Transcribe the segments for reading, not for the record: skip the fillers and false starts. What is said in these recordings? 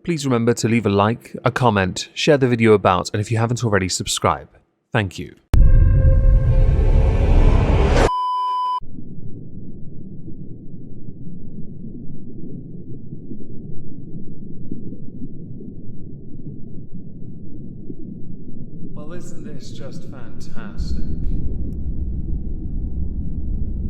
please remember to leave a like, a comment, share the video about, and if you haven't already, subscribe. Thank you. Well, isn't this just fantastic?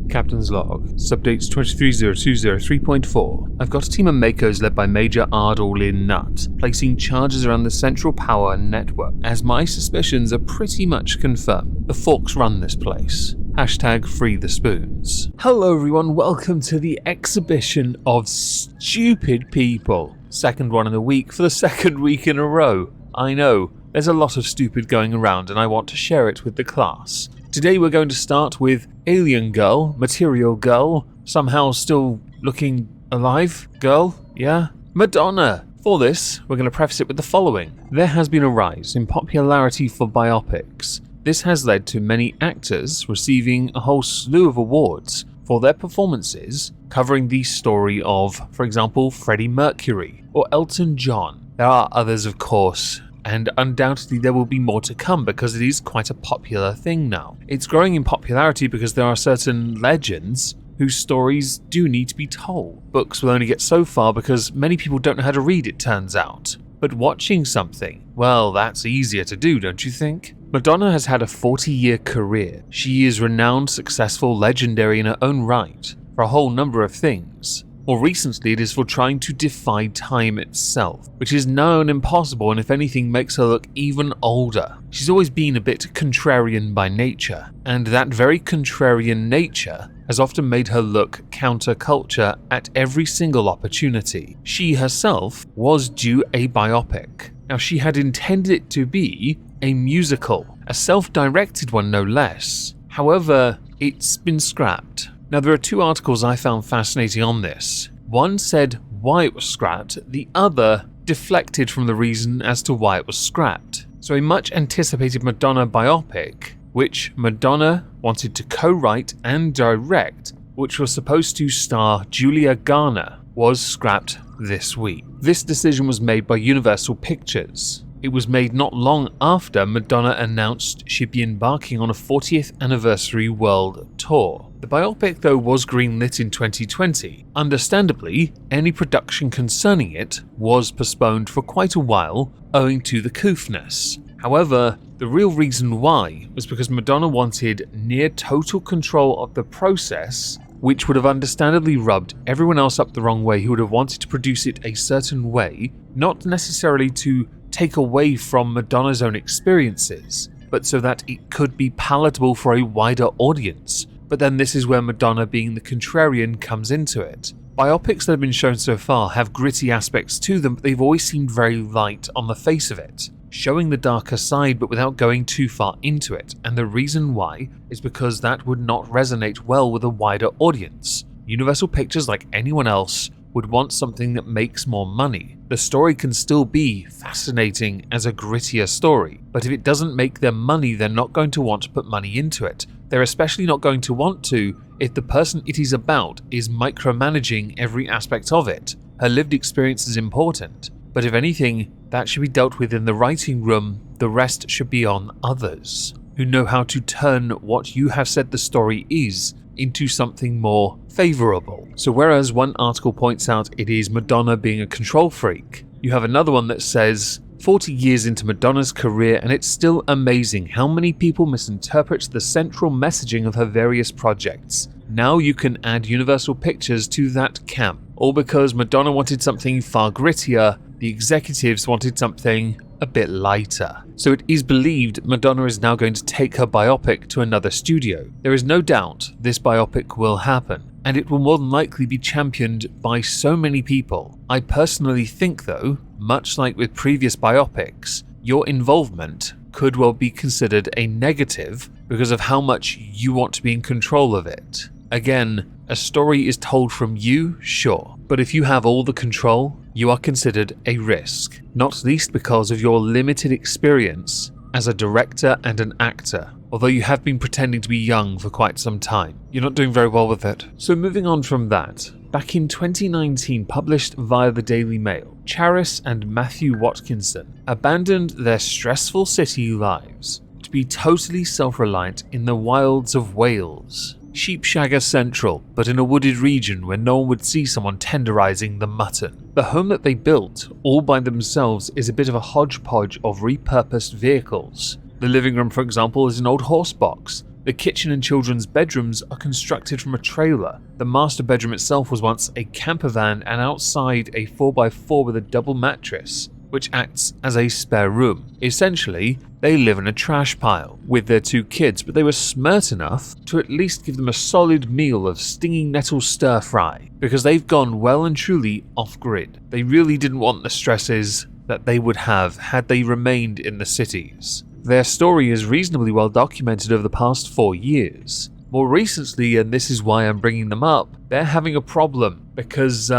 Captain's log, subdates 230203.4. I've got a team of Makos led by Major Ardall placing charges around the central power network, as my suspicions are pretty much confirmed. The Forks run this place. Hashtag free the spoons. Hello everyone, welcome to the exhibition of stupid people. Second one in a week for the second week in a row. I know, there's a lot of stupid going around and I want to share it with the class. Today we're going to start with Alien Girl, Material Girl, somehow still looking alive girl, yeah? Madonna! For this, we're going to preface it with the following. There has been a rise in popularity for biopics. This has led to many actors receiving a whole slew of awards for their performances covering the story of, for example, Freddie Mercury or Elton John. There are others, of course, and undoubtedly there will be more to come because it is quite a popular thing now. It's growing in popularity because there are certain legends whose stories do need to be told. Books will only get so far because many people don't know how to read, it turns out. But watching something, well, that's easier to do, don't you think? Madonna has had a 40-year career. She is renowned, successful, legendary in her own right for a whole number of things. More recently, it is for trying to defy time itself, which is known impossible and if anything makes her look even older. She's always been a bit contrarian by nature, and that very contrarian nature has often made her look counterculture at every single opportunity. She herself was due a biopic. Now, she had intended it to be a musical, a self-directed one no less. However, it's been scrapped. Now, there are two articles I found fascinating on this. One said why it was scrapped, the other deflected from the reason as to why it was scrapped. So a much anticipated Madonna biopic, which Madonna wanted to co-write and direct, which was supposed to star Julia Garner, was scrapped this week. This decision was made by Universal Pictures. It was made not long after Madonna announced she'd be embarking on a 40th anniversary world tour. The biopic, though, was greenlit in 2020. Understandably, any production concerning it was postponed for quite a while owing to the coofness. However, the real reason why was because Madonna wanted near total control of the process, which would have understandably rubbed everyone else up the wrong way who would have wanted to produce it a certain way, not necessarily to take away from Madonna's own experiences, but so that it could be palatable for a wider audience. But then this is where Madonna, being the contrarian, comes into it. Biopics that have been shown so far have gritty aspects to them, but they've always seemed very light on the face of it, showing the darker side but without going too far into it, and the reason why is because that would not resonate well with a wider audience. Universal Pictures, like anyone else, would want something that makes more money. The story can still be fascinating as a grittier story, but if it doesn't make them money, they're not going to want to put money into it. They're especially not going to want to if the person it is about is micromanaging every aspect of it. Her lived experience is important, but if anything, that should be dealt with in the writing room. The rest should be on others, who know how to turn what you have said the story is into something more favourable. So whereas one article points out it is Madonna being a control freak, you have another one that says 40 years into Madonna's career and it's still amazing how many people misinterpret the central messaging of her various projects. Now you can add Universal Pictures to that camp. All because Madonna wanted something far grittier, the executives wanted something a bit lighter. So it is believed Madonna is now going to take her biopic to another studio. There is no doubt this biopic will happen, and it will more than likely be championed by so many people. I personally think, though, much like with previous biopics, your involvement could well be considered a negative because of how much you want to be in control of it. Again, a story is told from you, sure, but if you have all the control, you are considered a risk, not least because of your limited experience as a director and an actor. Although you have been pretending to be young for quite some time, you're not doing very well with it. So moving on from that, back in 2019 published via the Daily Mail, Charis and Matthew Watkinson abandoned their stressful city lives to be totally self-reliant in the wilds of Wales. Sheepshagger Central, but in a wooded region where no one would see someone tenderizing the mutton. The home that they built, all by themselves, is a bit of a hodgepodge of repurposed vehicles. The living room, for example, is an old horse box. The kitchen and children's bedrooms are constructed from a trailer. The master bedroom itself was once a camper van, and outside a 4x4 with a double mattress, which acts as a spare room. Essentially, they live in a trash pile with their 2 kids, but they were smart enough to at least give them a solid meal of stinging nettle stir fry, because they've gone well and truly off-grid. They really didn't want the stresses that they would have had they remained in the cities. Their story is reasonably well documented over the past 4 years. More recently, and this is why I'm bringing them up, they're having a problem because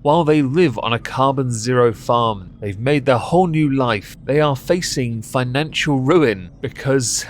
while they live on a carbon zero farm, they've made their whole new life. They are facing financial ruin because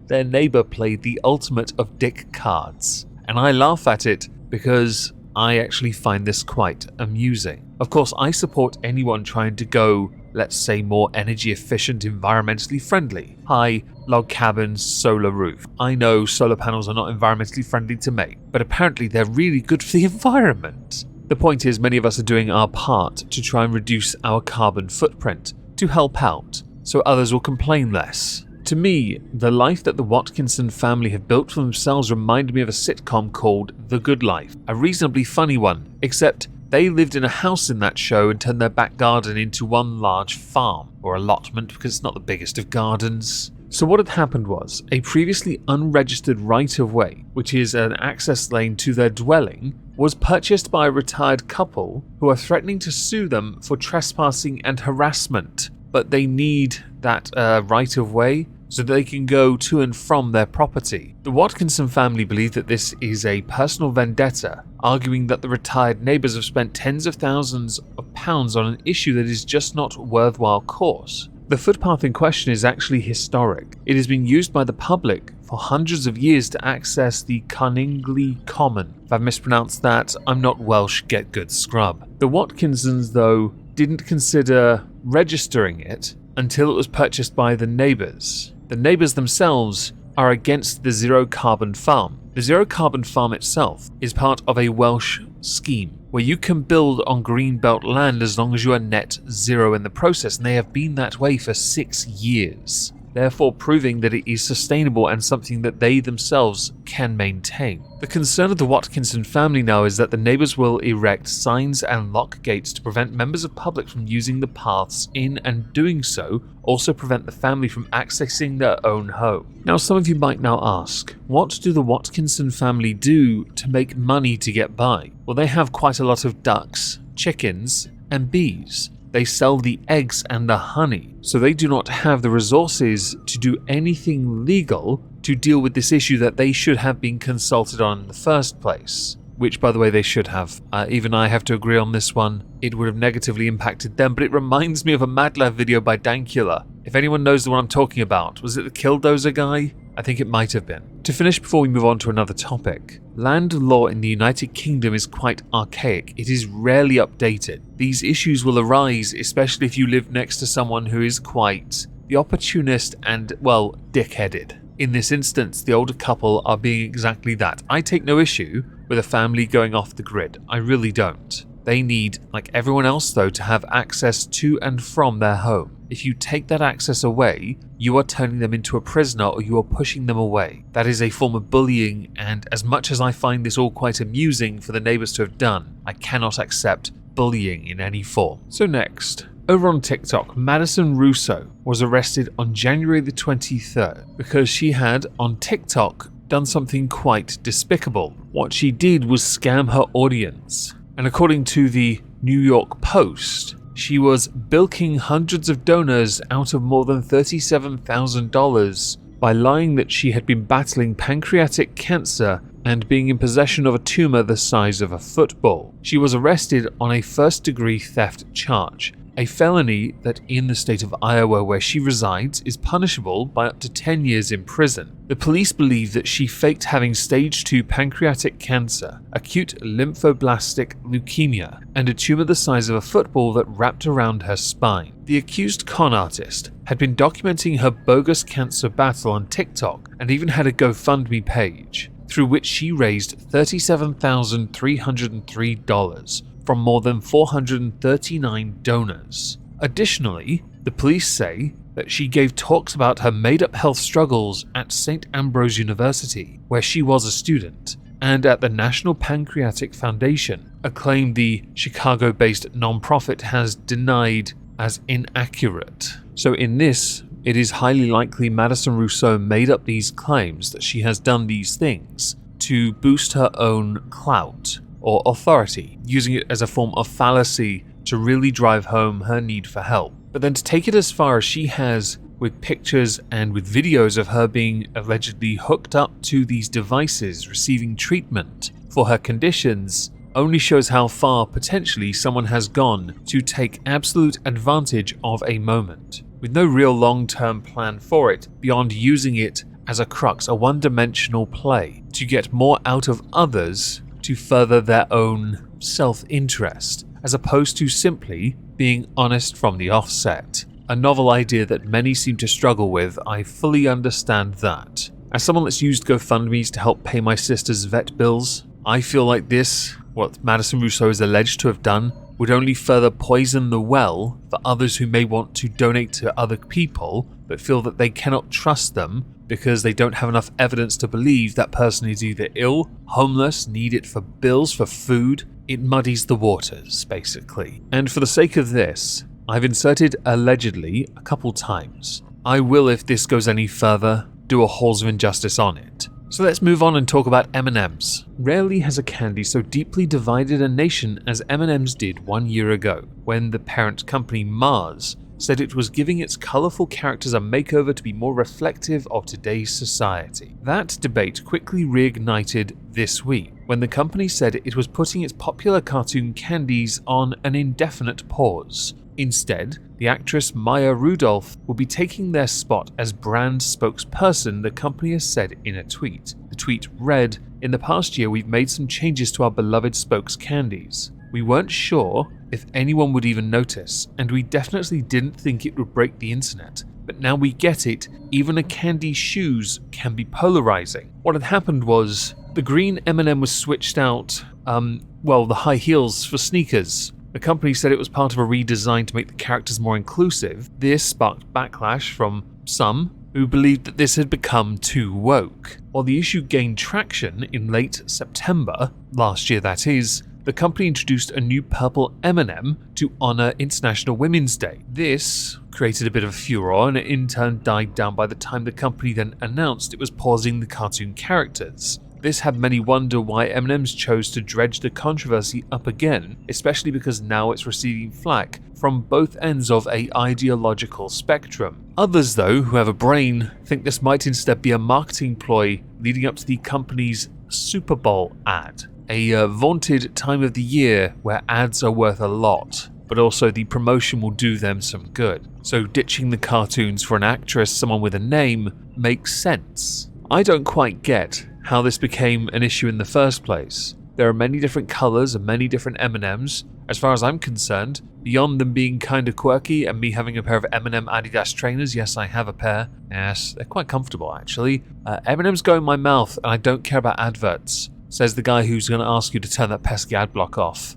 their neighbor played the ultimate of dick cards. And I laugh at it because I actually find this quite amusing. Of course, I support anyone trying to go, let's say, more energy efficient, environmentally friendly. High log cabins, solar roof. I know solar panels are not environmentally friendly to make, but apparently they're really good for the environment. The point is, many of us are doing our part to try and reduce our carbon footprint, to help out, so others will complain less. To me, the life that the Watkinson family have built for themselves reminded me of a sitcom called The Good Life, a reasonably funny one, except they lived in a house in that show and turned their back garden into one large farm, or allotment, because it's not the biggest of gardens. So what had happened was, a previously unregistered right-of-way, which is an access lane to their dwelling, was purchased by a retired couple who are threatening to sue them for trespassing and harassment, but they need that right-of-way so that they can go to and from their property. The Watkinson family believe that this is a personal vendetta, arguing that the retired neighbours have spent tens of thousands of pounds on an issue that is just not worthwhile course. The footpath in question is actually historic. It has been used by the public for hundreds of years to access the Carningley Common. If I've mispronounced that, I'm not Welsh, get good scrub. The Watkinsons, though, didn't consider registering it until it was purchased by the neighbours. The neighbours themselves are against the zero carbon farm. The zero carbon farm itself is part of a Welsh scheme where you can build on greenbelt land as long as you are net zero in the process, and they have been that way for 6 years, therefore proving that it is sustainable and something that they themselves can maintain. The concern of the Watkinson family now is that the neighbours will erect signs and lock gates to prevent members of public from using the paths in, and doing so also prevent the family from accessing their own home. Now, some of you might now ask, what do the Watkinson family do to make money to get by? Well, they have quite a lot of ducks, chickens, and bees. They sell the eggs and the honey, so they do not have the resources to do anything legal to deal with this issue that they should have been consulted on in the first place. Which, by the way, they should have. Even I have to agree on this one. It would have negatively impacted them, but it reminds me of a MadLab video by Dankula. If anyone knows the one I'm talking about, was it the Killdozer guy? I think it might have been. To finish before we move on to another topic, land law in the United Kingdom is quite archaic. It is rarely updated. These issues will arise, especially if you live next to someone who is quite the opportunist and, well, dick-headed. In this instance, the older couple are being exactly that. I take no issue with a family going off the grid. I really don't. They need, like everyone else though, to have access to and from their home. If you take that access away, you are turning them into a prisoner, or you are pushing them away. That is a form of bullying, and as much as I find this all quite amusing for the neighbours to have done, I cannot accept bullying in any form. So next, over on TikTok, Madison Russo was arrested on January the 23rd because she had, on TikTok, done something quite despicable. What she did was scam her audience. And according to the New York Post, she was bilking hundreds of donors out of more than $37,000 by lying that she had been battling pancreatic cancer and being in possession of a tumor the size of a football. She was arrested on a first-degree theft charge. a felony that in the state of Iowa where she resides is punishable by up to 10 years in prison. The police believe that she faked having stage 2 pancreatic cancer, acute lymphoblastic leukemia, and a tumor the size of a football that wrapped around her spine. The accused con artist had been documenting her bogus cancer battle on TikTok and even had a GoFundMe page, through which she raised $37,303 from more than 439 donors. Additionally, the police say that she gave talks about her made-up health struggles at St. Ambrose University, where she was a student, and at the National Pancreatic Foundation, a claim the Chicago-based nonprofit has denied as inaccurate. So in this, it is highly likely Madison Rousseau made up these claims that she has done these things to boost her own clout or authority, using it as a form of fallacy to really drive home her need for help. But then to take it as far as she has, with pictures and with videos of her being allegedly hooked up to these devices, receiving treatment for her conditions, only shows how far potentially someone has gone to take absolute advantage of a moment, with no real long-term plan for it beyond using it as a crux, a one-dimensional play, to get more out of others to further their own self-interest, as opposed to simply being honest from the offset. A novel idea that many seem to struggle with. I fully understand that. As someone that's used GoFundMes to help pay my sister's vet bills, I feel like this, what Madison Rousseau is alleged to have done, would only further poison the well for others who may want to donate to other people but feel that they cannot trust them because they don't have enough evidence to believe that person is either ill, homeless, need it for bills, for food. It muddies the waters, basically. And for the sake of this, I've inserted allegedly a couple times. I will, if this goes any further, do a Halls of Injustice on it. So let's move on and talk about M&Ms. Rarely has a candy so deeply divided a nation as M&Ms did 1 year ago, when the parent company Mars said it was giving its colourful characters a makeover to be more reflective of today's society. That debate quickly reignited this week, when the company said it was putting its popular cartoon candies on an indefinite pause. Instead, the actress Maya Rudolph will be taking their spot as brand spokesperson, the company has said in a tweet. The tweet read, "In the past year we've made some changes to our beloved spokes candies. We weren't sure if anyone would even notice, and we definitely didn't think it would break the internet. But now we get it, even a candy's shoes can be polarizing." What had happened was, the green M&M was switched out, the high heels for sneakers. The company said it was part of a redesign to make the characters more inclusive. This sparked backlash from some who believed that this had become too woke. While the issue gained traction in late September, last year that is, the company introduced a new purple M&M to honor International Women's Day. This created a bit of a furor and it in turn died down by the time the company then announced it was pausing the cartoon characters. This had many wonder why M&M's chose to dredge the controversy up again, especially because now it's receiving flack from both ends of a ideological spectrum. Others, though, who have a brain, think this might instead be a marketing ploy leading up to the company's Super Bowl ad, a vaunted time of the year where ads are worth a lot, but also the promotion will do them some good. So ditching the cartoons for an actress, someone with a name, makes sense. I don't quite get how this became an issue in the first place. There are many different colours and many different M&Ms. As far as I'm concerned, beyond them being kinda quirky and me having a pair of M&M Adidas trainers, yes, I have a pair. Yes, they're quite comfortable actually. M&Ms go in my mouth and I don't care about adverts, says the guy who's going to ask you to turn that pesky ad block off.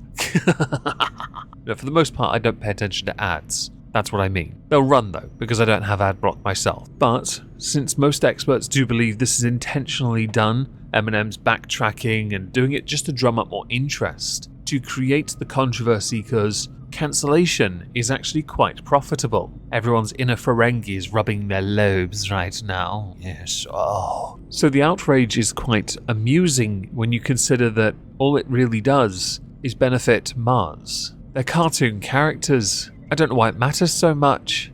No, for the most part, I don't pay attention to ads. That's what I mean. They'll run though, because I don't have ad block myself. But since most experts do believe this is intentionally done, M&M's backtracking and doing it just to drum up more interest, to create the controversy because cancellation is actually quite profitable. Everyone's inner Ferengi is rubbing their lobes right now. Yes, oh. So the outrage is quite amusing when you consider that all it really does is benefit Mars. They're cartoon characters. I don't know why it matters so much.